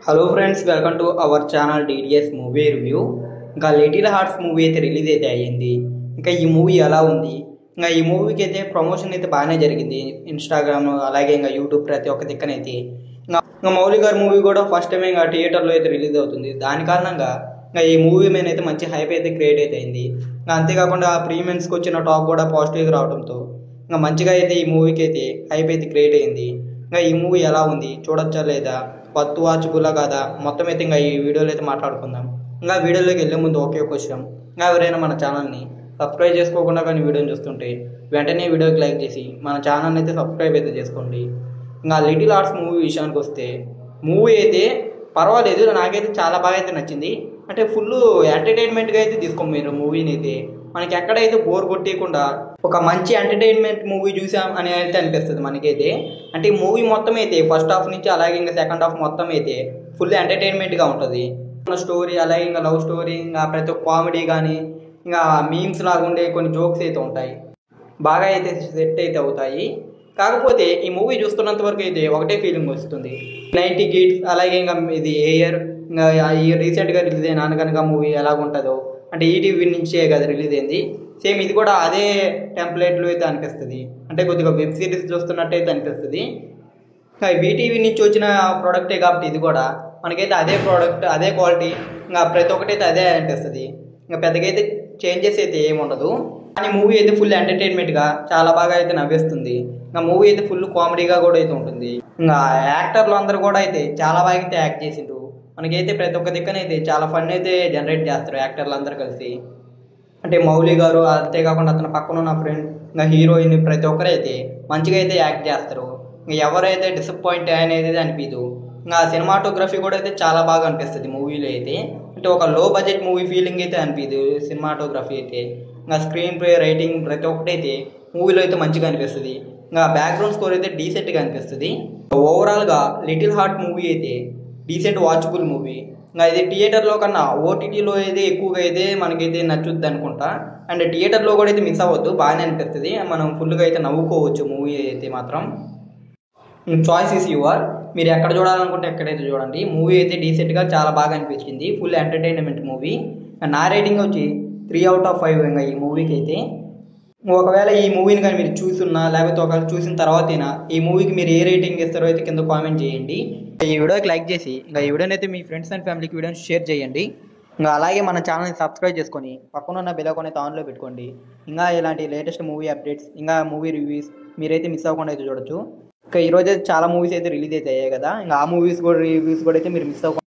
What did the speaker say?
Hello friends, welcome to our channel DDS movie review. ఇంకా little hearts movie అయితే release అయితే అయ్యింది. ఇంకా ఈ మూవీ ఎలా ఉంది, ఇంకా ఈ మూవీకి అయితే ప్రమోషన్ అయితే బాగానే జరిగింది. ఇన్స్టాగ్రామ్ అలాగే ఇంకా యూట్యూబ్ ప్రతి ఒక్క దిక్కనైతే ఇంకా మౌలి గారి మూవీ కూడా ఫస్ట్ టైం ఇంకా థియేటర్లో అయితే రిలీజ్ అవుతుంది. దాని కారణంగా ఇంకా ఈ మూవీ మీద అయితే మంచి హైప్ అయితే క్రియేట్ అయితే అయింది. ఇంకా అంతేకాకుండా ప్రీమియన్స్కి వచ్చిన టాక్ కూడా పాజిటివ్గా రావడంతో ఇంకా మంచిగా అయితే ఈ మూవీకి అయితే హైప్ అయితే క్రియేట్ అయింది. ఇంకా ఈ మూవీ ఎలా ఉంది, చూడొచ్చా లేదా, పత్తు వాచ్బుల్లా కాదా, మొత్తం అయితే ఇంకా ఈ వీడియోలో అయితే మాట్లాడుకుందాం. ఇంకా వీడియోలోకి వెళ్ళే ముందు ఒకే క్వశ్చన్, ఇంకా ఎవరైనా మన ఛానల్ని సబ్స్క్రైబ్ చేసుకోకుండా కానీ వీడియోని చూస్తుంటే వెంటనే వీడియోకి లైక్ చేసి మన ఛానల్ని అయితే సబ్స్క్రైబ్ అయితే చేసుకోండి. ఇంకా లిటిల్ హార్ట్స్ మూవీ విషయానికి వస్తే మూవీ అయితే పర్వాలేదు, నాకైతే చాలా బాగా అయితే నచ్చింది. అంటే ఫుల్ ఎంటర్టైన్మెంట్గా అయితే తీసుకోం మీరు మూవీని అయితే. మనకి ఎక్కడైతే బోర్ కొట్టేయకుండా ఒక మంచి ఎంటర్టైన్మెంట్ మూవీ చూసాం అని అయితే అనిపిస్తుంది మనకైతే. అంటే ఈ మూవీ మొత్తం అయితే ఫస్ట్ హాఫ్ నుంచి అలాగే ఇంకా సెకండ్ హాఫ్ మొత్తం అయితే ఫుల్ ఎంటర్టైన్మెంట్గా ఉంటుంది. స్టోరీ అలాగే ఇంకా లవ్ స్టోరీ, ఇంకా ప్రతి ఒక్క కామెడీ కానీ ఇంకా మీమ్స్ లాగా ఉండే కొన్ని జోక్స్ అయితే ఉంటాయి, బాగా అయితే సెట్ అయితే అవుతాయి. కాకపోతే ఈ మూవీ చూస్తున్నంత వరకు అయితే ఒకటే ఫీలింగ్ వస్తుంది, 90 కిడ్స్ అలాగే ఇంకా ఇది ఏయర్ ఇంకా ఈ రీసెంట్గా రిలీజ్ అయిన అనగనగా మూవీ ఎలాగుంటుందో, అంటే ఈటీవీ నుంచే కదా రిలీజ్ అయింది, సేమ్ ఇది కూడా అదే టెంప్లెట్లో అయితే అనిపిస్తుంది. అంటే కొద్దిగా వెబ్ సిరీస్ చూస్తున్నట్టు అయితే అనిపిస్తుంది. వీటీవీ నుంచి వచ్చిన ప్రోడక్టే కాబట్టి ఇది కూడా మనకైతే అదే ప్రోడక్ట్ అదే క్వాలిటీ, ఇంకా ప్రతి ఒక్కటి అయితే అదే అనిపిస్తుంది. ఇంకా పెద్దగా అయితే చేంజెస్ అయితే ఏమి ఉండదు. కానీ మూవీ అయితే ఫుల్ ఎంటర్టైన్మెంట్గా చాలా బాగా అయితే నవ్విస్తుంది. ఇంకా మూవీ అయితే ఫుల్ కామెడీగా కూడా అయితే ఉంటుంది. ఇంకా యాక్టర్లు అందరూ కూడా అయితే చాలా బాగా అయితే యాక్ట్ చేసిండ్రు. మనకైతే ప్రతి ఒక్క దిక్కనైతే చాలా ఫన్ అయితే జనరేట్ చేస్తారు యాక్టర్లు అందరూ కలిసి. అంటే మౌలి గారు, అంతేకాకుండా అతని పక్కన ఉన్న ఫ్రెండ్, ఇంకా హీరోయిన్ ప్రతి ఒక్కరైతే మంచిగా అయితే యాక్ట్ చేస్తారు. ఇంకా ఎవరైతే డిసప్పాయింట్ అనేది అనిపించదు. ఇంకా సినిమాటోగ్రఫీ కూడా అయితే చాలా బాగా అనిపిస్తుంది మూవీలో అయితే. అంటే ఒక లో బడ్జెట్ మూవీ ఫీలింగ్ అయితే అనిపించదు సినిమాటోగ్రఫీ అయితే. ఇంకా స్క్రీన్ ప్లే రైటింగ్ ప్రతి ఒక్కటి అయితే మూవీలో అయితే మంచిగా అనిపిస్తుంది. ఇంకా బ్యాక్గ్రౌండ్ స్కోర్ అయితే డీసెంట్గా అనిపిస్తుంది. ఓవరాల్గా లిటిల్ హార్ట్ మూవీ అయితే డీసెంట్ వాచబుల్ మూవీ. ఇంకా ఇది థియేటర్లో కన్నా ఓటీటీలో అయితే ఎక్కువగా అయితే మనకైతే నచ్చుద్ది అనుకుంటా. అండ్ థియేటర్లో కూడా అయితే మిస్ అవ్వద్దు, బాగానే అనిపిస్తుంది. మనం ఫుల్గా అయితే నవ్వుకోవచ్చు మూవీ అయితే మాత్రం. చాయిస్ ఈస్ యువర్, మీరు ఎక్కడ చూడాలనుకుంటే ఎక్కడైతే చూడండి. మూవీ అయితే డీసెంట్గా చాలా బాగా అనిపించింది, ఫుల్ ఎంటర్టైన్మెంట్ మూవీ. నా రేటింగ్ వచ్చి 3/5 ఇంకా ఈ మూవీకి అయితే. ఒకవేళ ఈ మూవీని కానీ మీరు చూసున్నా లేకపోతే ఒకవేళ చూసిన తర్వాతైనా ఈ మూవీకి మీరు ఏ రేటింగ్ ఇస్తారో అయితే కింద కామెంట్ చేయండి. ఈ వీడియోకి లైక్ చేసి ఇంకా ఈ వీడియోని అయితే మీ ఫ్రెండ్స్ అండ్ ఫ్యామిలీకి వీడియోని షేర్ చేయండి. ఇంకా అలాగే మన ఛానల్ని సబ్స్క్రైబ్ చేసుకొని పక్కన ఉన్న బెల్ ఐకాన్ అయితే ఆన్లో పెట్టుకోండి. ఇంకా ఇలాంటి లేటెస్ట్ మూవీ అప్డేట్స్, ఇంకా మూవీ రివ్యూస్ మీరైతే మిస్ అవ్వకుండా అయితే చూడొచ్చు. ఇంకా ఈరోజు చాలా మూవీస్ అయితే రిలీజ్ అయితే అయ్యాయి కదా, ఇంకా ఆ మూవీస్ కూడా రివ్యూస్ కూడా అయితే మీరు మిస్ అవ్వకుండా